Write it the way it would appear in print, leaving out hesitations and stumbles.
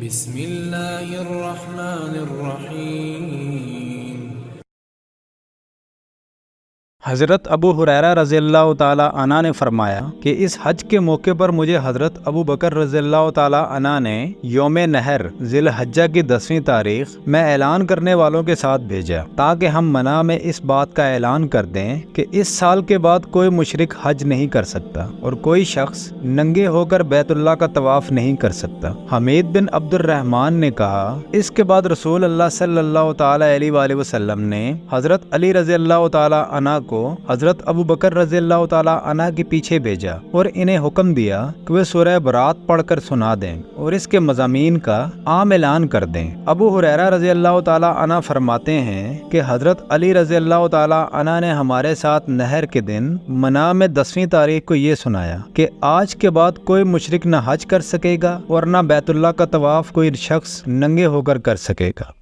بسم اللہ الرحمن الرحیم۔ حضرت ابو ہریرہ رضی اللہ تعالی عنہ نے فرمایا کہ اس حج کے موقع پر مجھے حضرت ابو بکر رضی اللہ تعالی عنہ نے یوم نحر ذی الحجہ کی 10ویں تاریخ میں اعلان کرنے والوں کے ساتھ بھیجا تاکہ ہم منع میں اس بات کا اعلان کر دیں کہ اس سال کے بعد کوئی مشرک حج نہیں کر سکتا اور کوئی شخص ننگے ہو کر بیت اللہ کا طواف نہیں کر سکتا۔ حمید بن عبد الرحمن نے کہا، اس کے بعد رسول اللہ صلی اللہ تعالی علیہ وآلہ وسلم نے حضرت علی رضی اللہ تعالی عنہ کو حضرت ابو بکر رضی اللہ تعالی عنہ کے پیچھے بھیجا اور انہیں حکم دیا کہ وہ سورہ برات پڑھ کر سنا دیں اور اس کے مضامین کا عام اعلان کر دیں۔ ابو ہریرہ رضی اللہ تعالی عنہ فرماتے ہیں کہ حضرت علی رضی اللہ تعالی عنہ نے ہمارے ساتھ نہر کے دن منع میں 10ویں تاریخ کو یہ سنایا کہ آج کے بعد کوئی مشرک نہ حج کر سکے گا اور نہ بیت اللہ کا طواف کوئی شخص ننگے ہو کر سکے گا۔